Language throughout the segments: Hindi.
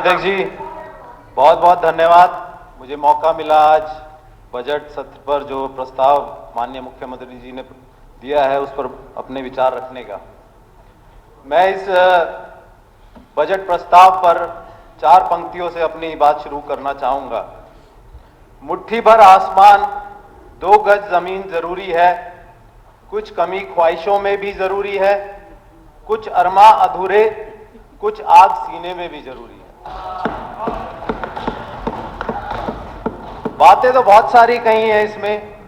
अध्यक्ष जी, बहुत बहुत धन्यवाद। मुझे मौका मिला आज बजट सत्र पर जो प्रस्ताव माननीय मुख्यमंत्री जी ने दिया है उस पर अपने विचार रखने का। मैं इस बजट प्रस्ताव पर 4 पंक्तियों से अपनी बात शुरू करना चाहूंगा। मुट्ठी भर आसमान, 2 गज जमीन जरूरी है, कुछ कमी ख्वाहिशों में भी जरूरी है, कुछ अरमा अधूरे, कुछ आग सीने में भी जरूरी है। बातें तो बहुत सारी कही हैं इसमें।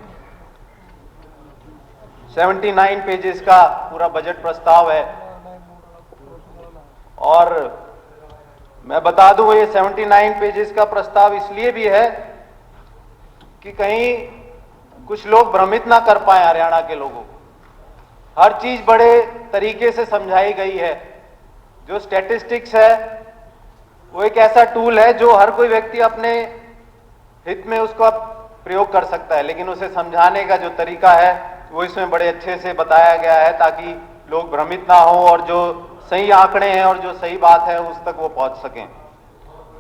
79 पेजेस का पूरा बजट प्रस्ताव है और मैं बता दूं ये 79 पेजेस का प्रस्ताव इसलिए भी है कि कहीं कुछ लोग भ्रमित ना कर पाए हरियाणा के लोगों को। हर चीज बड़े तरीके से समझाई गई है। जो स्टैटिस्टिक्स है वो एक ऐसा टूल है जो हर कोई व्यक्ति अपने हित में उसका प्रयोग कर सकता है, लेकिन उसे समझाने का जो तरीका है वो इसमें बड़े अच्छे से बताया गया है ताकि लोग भ्रमित ना हो और जो सही आंकड़े हैं और जो सही बात है उस तक वो पहुंच सकें।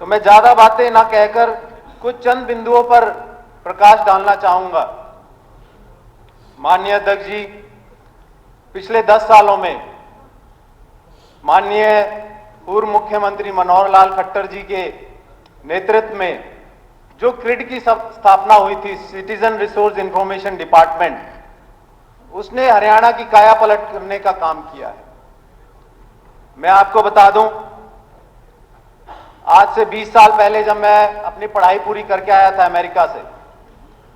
तो मैं ज्यादा बातें ना कहकर कुछ चंद बिंदुओं पर प्रकाश डालना चाहूंगा। माननीय अध्यक्ष जी, पिछले 10 सालों में माननीय पूर्व मुख्यमंत्री मनोहर लाल खट्टर जी के नेतृत्व में जो क्रिड की स्थापना हुई थी, सिटीजन रिसोर्स इंफॉर्मेशन डिपार्टमेंट, उसने हरियाणा की काया पलट करने का काम किया है। मैं आपको बता दूं, आज से 20 साल पहले जब मैं अपनी पढ़ाई पूरी करके आया था अमेरिका से,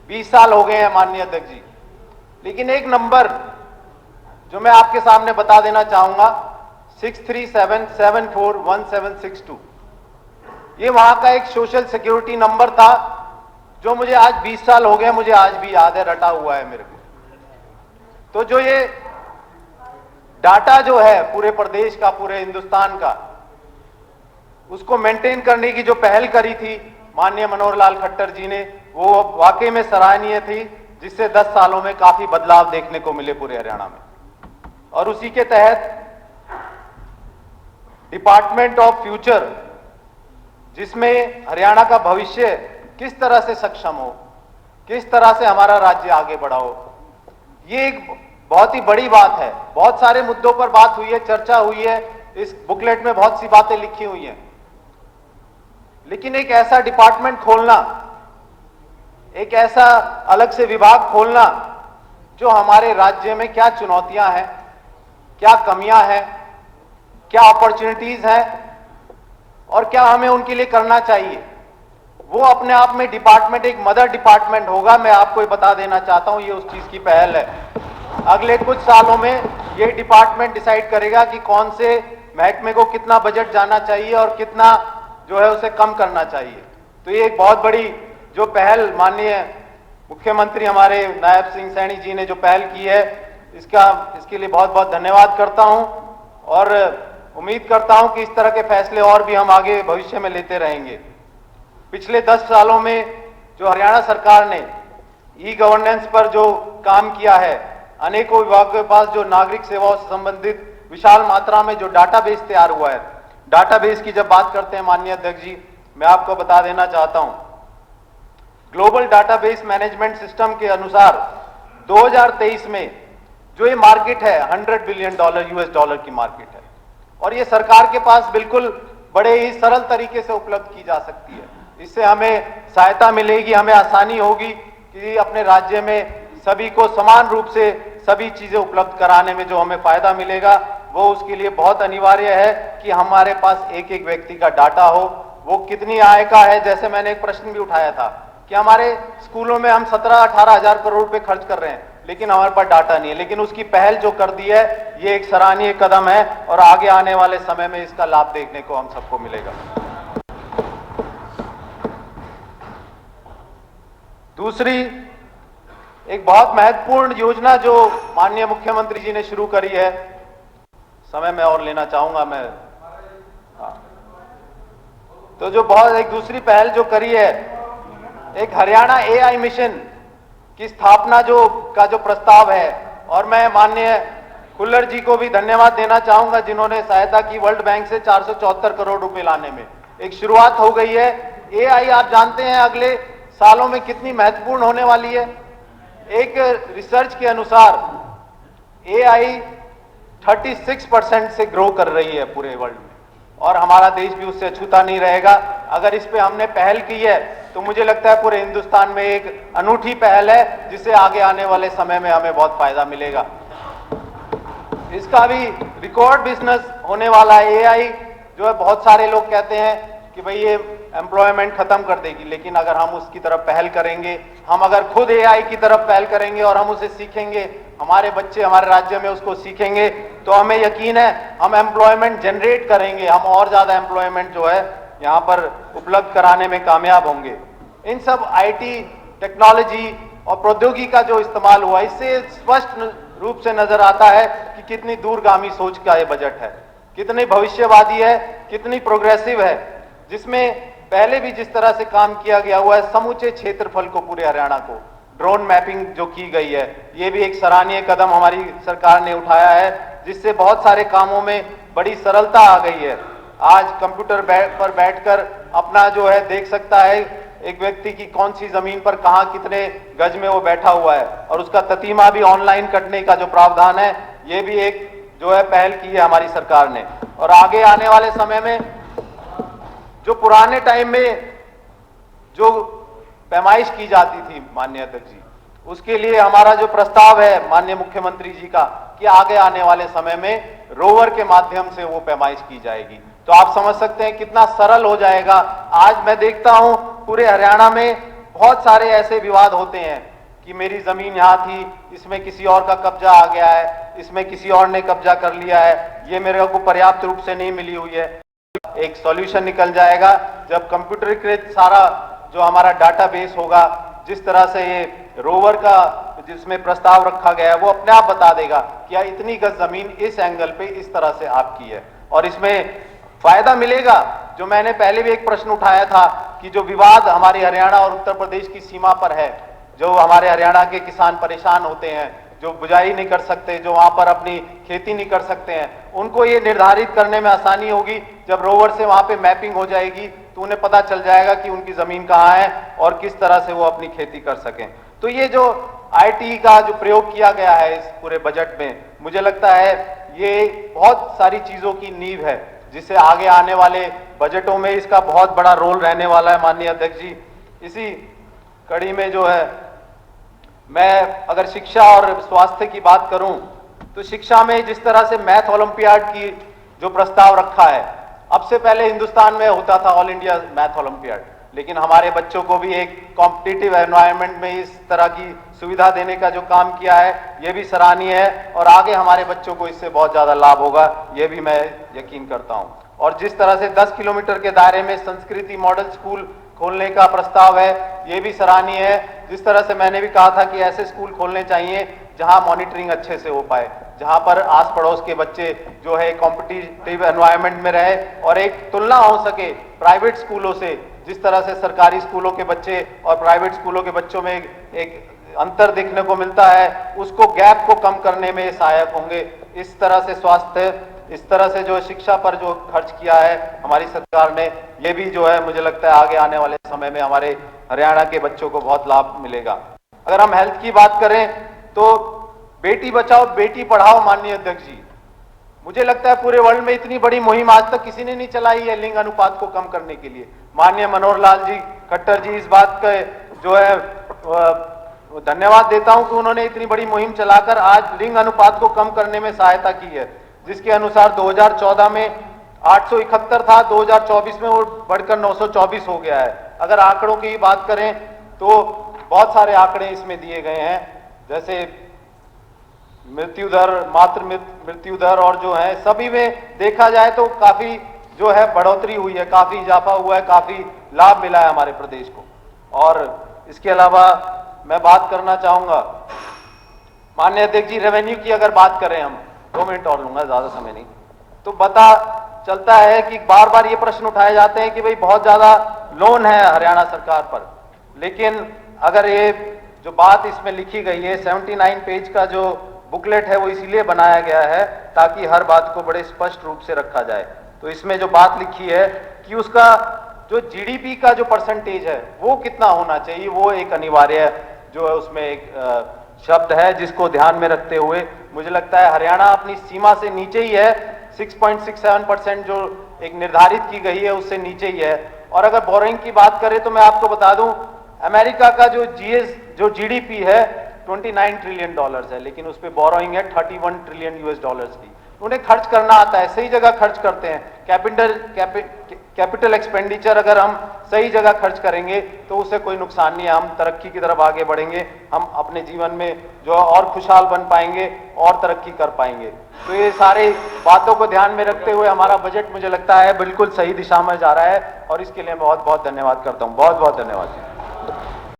20 साल हो गए हैं माननीय अध्यक्ष जी, लेकिन एक नंबर जो मैं आपके सामने बता देना चाहूंगा, 6377411762, ये वहां का एक सोशल सिक्योरिटी नंबर था जो मुझे आज 20 साल हो गए, मुझे आज भी याद है, रटा हुआ है मेरे को। तो जो ये डाटा जो है पूरे प्रदेश का, पूरे हिंदुस्तान का, उसको मेंटेन करने की जो पहल करी थी माननीय मनोहर लाल खट्टर जी ने, वो वाकई में सराहनीय थी, जिससे 10 सालों में काफी बदलाव देखने को मिले पूरे हरियाणा में। और उसी के तहत डिपार्टमेंट ऑफ फ्यूचर, जिसमें हरियाणा का भविष्य किस तरह से सक्षम हो, किस तरह से हमारा राज्य आगे बढ़ा हो, ये एक बहुत ही बड़ी बात है। बहुत सारे मुद्दों पर बात हुई है, चर्चा हुई है, इस बुकलेट में बहुत सी बातें लिखी हुई हैं, लेकिन एक ऐसा डिपार्टमेंट खोलना, एक ऐसा अलग से विभाग खोलना जो हमारे राज्य में क्या चुनौतियां हैं, क्या कमियां हैं, क्या अपॉर्चुनिटीज हैं और क्या हमें उनके लिए करना चाहिए, वो अपने आप में डिपार्टमेंट एक मदर डिपार्टमेंट होगा। मैं आपको ये बता देना चाहता हूं, ये उस चीज की पहल है। अगले कुछ सालों में ये डिपार्टमेंट डिसाइड करेगा कि कौन से महकमे को कितना बजट जाना चाहिए और कितना जो है उसे कम करना चाहिए। तो ये एक बहुत बड़ी जो पहल माननीय मुख्यमंत्री हमारे नायब सिंह सैनी जी ने जो पहल की है, इसके लिए बहुत बहुत धन्यवाद करता हूं और उम्मीद करता हूं कि इस तरह के फैसले और भी हम आगे भविष्य में लेते रहेंगे। पिछले 10 सालों में जो हरियाणा सरकार ने ई गवर्नेंस पर जो काम किया है, अनेकों विभागों के पास जो नागरिक सेवाओं से संबंधित विशाल मात्रा में जो डाटाबेस तैयार हुआ है, डाटाबेस की जब बात करते हैं माननीय अध्यक्ष जी, मैं आपको बता देना चाहता हूं, ग्लोबल डाटाबेस मैनेजमेंट सिस्टम के अनुसार 2023 में जो ये मार्केट है $100 बिलियन US डॉलर की मार्केट है और ये सरकार के पास बिल्कुल बड़े ही सरल तरीके से उपलब्ध की जा सकती है। इससे हमें सहायता मिलेगी, हमें आसानी होगी कि अपने राज्य में सभी को समान रूप से सभी चीजें उपलब्ध कराने में जो हमें फायदा मिलेगा, वो उसके लिए बहुत अनिवार्य है कि हमारे पास एक एक व्यक्ति का डाटा हो। वो कितनी आय का है, जैसे मैंने एक प्रश्न भी उठाया था कि हमारे स्कूलों में हम 17-18 हजार करोड़ रुपए खर्च कर रहे हैं, लेकिन हमारे पास डाटा नहीं है, लेकिन उसकी पहल जो कर दी है ये एक सराहनीय कदम है और आगे आने वाले समय में इसका लाभ देखने को हम सबको मिलेगा। दूसरी एक बहुत महत्वपूर्ण योजना जो माननीय मुख्यमंत्री जी ने शुरू करी है, समय में और लेना चाहूंगा मैं, तो जो बहुत एक दूसरी पहल जो करी है, एक हरियाणा AI मिशन की स्थापना जो प्रस्ताव है, और मैं माननीय खुल्लर जी को भी धन्यवाद देना चाहूंगा जिन्होंने सहायता की वर्ल्ड बैंक से 474 करोड़ रुपए लाने में। एक शुरुआत हो गई है। एआई आप जानते हैं अगले सालों में कितनी महत्वपूर्ण होने वाली है। एक रिसर्च के अनुसार एआई 36% से ग्रो कर रही है पूरे वर्ल्ड में, और हमारा देश भी उससे अछूता नहीं रहेगा। अगर इस पे हमने पहल की है तो मुझे लगता है पूरे हिंदुस्तान में एक अनूठी पहल है, जिससे आगे आने वाले समय में हमें बहुत फायदा मिलेगा। इसका भी रिकॉर्ड बिजनेस होने वाला है। एआई जो है, बहुत सारे लोग कहते हैं कि भाई ये एम्प्लॉयमेंट खत्म कर देगी, लेकिन अगर हम उसकी तरफ पहल करेंगे, हम अगर खुद एआई की तरफ पहल करेंगे और हम उसे सीखेंगे, हमारे बच्चे हमारे राज्य में उसको सीखेंगे, तो हमें यकीन है हम एम्प्लॉयमेंट जनरेट करेंगे, हम और ज्यादा एम्प्लॉयमेंट जो है यहाँ पर उपलब्ध कराने में कामयाब होंगे। इन सब आईटी टेक्नोलॉजी और प्रौद्योगिकी का जो इस्तेमाल हुआ, इससे स्पष्ट रूप से नजर आता है कि कितनी दूरगामी सोच का ये बजट है, कितनी भविष्यवादी है, कितनी प्रोग्रेसिव है, जिसमें पहले भी जिस तरह से काम किया गया हुआ है, समूचे क्षेत्रफल को, पूरे हरियाणा को ड्रोन मैपिंग जो की गई है, ये भी एक सराहनीय कदम हमारी सरकार ने उठाया है, जिससे बहुत सारे कामों में बड़ी सरलता आ गई है। आज कंप्यूटर पर बैठकर अपना जो है देख सकता है एक व्यक्ति की कौन सी जमीन पर कहां कितने गज में वो बैठा हुआ है, और उसका ततीमा भी ऑनलाइन कटने का जो प्रावधान है, ये भी एक जो है पहल की है हमारी सरकार ने। और आगे आने वाले समय में जो पुराने टाइम में जो पैमाइश की जाती थी माननीय अध्यक्ष जी, उसके लिए हमारा जो प्रस्ताव है माननीय मुख्यमंत्री जी का, कि आगे आने वाले समय में रोवर के माध्यम से वो पैमाइश की जाएगी। तो आप समझ सकते हैं कितना सरल हो जाएगा। आज मैं देखता हूं पूरे हरियाणा में बहुत सारे ऐसे विवाद होते हैं कि मेरी जमीन यहां थी, इसमें किसी और का कब्जा आ गया है, इसमें किसी और ने कब्जा कर लिया है, ये मेरे को पर्याप्त रूप से नहीं मिली हुई है। एक सॉल्यूशन निकल जाएगा जब कंप्यूटरीकृत सारा जो हमारा डाटाबेस होगा, जिस तरह से ये रोवर का जिसमें प्रस्ताव रखा गया है, वो अपने आप बता देगा कि इतनी गज जमीन इस एंगल पे इस तरह से आपकी है, और इसमें फायदा मिलेगा। जो मैंने पहले भी एक प्रश्न उठाया था कि जो विवाद हमारे हरियाणा और उत्तर प्रदेश की सीमा पर है, जो हमारे हरियाणा के किसान परेशान होते हैं, जो बुझाई नहीं कर सकते, जो वहां पर अपनी खेती नहीं कर सकते हैं, उनको ये निर्धारित करने में आसानी होगी। जब रोवर से वहां पे मैपिंग हो जाएगी तो उन्हें पता चल जाएगा कि उनकी जमीन कहाँ है और किस तरह से वो अपनी खेती कर सकें। तो ये जो आईटी का जो प्रयोग किया गया है इस पूरे बजट में, मुझे लगता है ये बहुत सारी चीजों की नींव है, जिससे आगे आने वाले बजटों में इसका बहुत बड़ा रोल रहने वाला है माननीय अध्यक्ष जी। इसी कड़ी में जो है, मैं अगर शिक्षा और स्वास्थ्य की बात करूं, तो शिक्षा में जिस तरह से मैथ ओलंपियाड की जो प्रस्ताव रखा है, अब से पहले हिंदुस्तान में होता था ऑल इंडिया मैथ ओलंपियाड, लेकिन हमारे बच्चों को भी एक कॉम्पिटिटिव एनवायरनमेंट में इस तरह की सुविधा देने का जो काम किया है, ये भी सराहनीय है, और आगे हमारे बच्चों को इससे बहुत ज्यादा लाभ होगा, ये भी मैं यकीन करता हूं। और जिस तरह से 10 किलोमीटर के दायरे में संस्कृति मॉडल स्कूल खोलने का प्रस्ताव है, ये भी सराहनीय है। जिस तरह से मैंने भी कहा था कि ऐसे स्कूल खोलने चाहिए जहां मॉनिटरिंग अच्छे से हो पाए, जहां पर आस पड़ोस के बच्चे जो है कॉम्पिटिटिव एनवायरनमेंट में रहे और एक तुलना हो सके प्राइवेट स्कूलों से। जिस तरह से सरकारी स्कूलों के बच्चे और प्राइवेट स्कूलों के बच्चों में एक अंतर देखने को मिलता है, उसको गैप को कम करने में सहायक होंगे। इस तरह से स्वास्थ्य, इस तरह से जो शिक्षा पर जो खर्च किया है हमारी सरकार ने, ये भी जो है मुझे लगता है आगे आने वाले समय में हमारे हरियाणा के बच्चों को बहुत लाभ मिलेगा। अगर हम हेल्थ की बात करें तो बेटी बचाओ बेटी पढ़ाओ माननीय अध्यक्ष जी, मुझे लगता है पूरे वर्ल्ड में इतनी बड़ी मुहिम आज तक किसी ने नहीं चलाई है लिंग अनुपात को कम करने के लिए। माननीय मनोहर लाल जी खट्टर जी इस बात का जो है धन्यवाद देता हूं कि उन्होंने इतनी बड़ी मुहिम चलाकर आज लिंग अनुपात को कम करने में सहायता की है, जिसके अनुसार 2014 में 871 था, 2024 में वो बढ़कर 924 हो गया है। अगर आंकड़ों की बात करें तो बहुत सारे आंकड़े इसमें दिए गए हैं, जैसे मृत्यु दर, मातृ मृत्यु दर, और जो है सभी में देखा जाए तो काफी जो है बढ़ोतरी हुई है, काफी इजाफा हुआ है, काफी लाभ मिला है हमारे प्रदेश को। और इसके अलावा मैं बात करना चाहूंगा माननीय अध्यक्ष जी, रेवेन्यू की अगर बात करें, हम 2 मिनट और लूंगा, ज्यादा समय नहीं, तो पता चलता है कि बार बार ये प्रश्न उठाए जाते हैं कि भाई बहुत ज्यादा लोन है हरियाणा सरकार पर, लेकिन अगर ये जो बात इसमें लिखी गई है 79 पेज का जो बुकलेट है वो इसीलिए बनाया गया है ताकि हर बात को बड़े स्पष्ट रूप से रखा जाए। तो इसमें जो बात लिखी है कि उसका जो जीडीपी का जो परसेंटेज है वो कितना होना चाहिए, वो एक अनिवार्य जो है उसमें एक शब्द है जिसको ध्यान में रखते हुए मुझे लगता है हरियाणा अपनी सीमा से नीचे ही है। 6.67% जो एक निर्धारित की गई है उससे नीचे ही है। और अगर बोरोइंग की बात करें तो मैं आपको बता दूं, अमेरिका का जो जीडीपी है 29 ट्रिलियन डॉलर्स है, लेकिन उस पर बोरोइंग है 31 ट्रिलियन यूएस डॉलर्स की। उन्हें खर्च करना आता है, सही जगह खर्च करते हैं। कैपिटल एक्सपेंडिचर अगर हम सही जगह खर्च करेंगे तो उससे कोई नुकसान नहीं है, हम तरक्की की तरफ आगे बढ़ेंगे, हम अपने जीवन में जो और खुशहाल बन पाएंगे और तरक्की कर पाएंगे। तो ये सारे बातों को ध्यान में रखते हुए हमारा बजट मुझे लगता है बिल्कुल सही दिशा में जा रहा है और इसके लिए बहुत बहुत धन्यवाद करता हूं। बहुत बहुत धन्यवाद।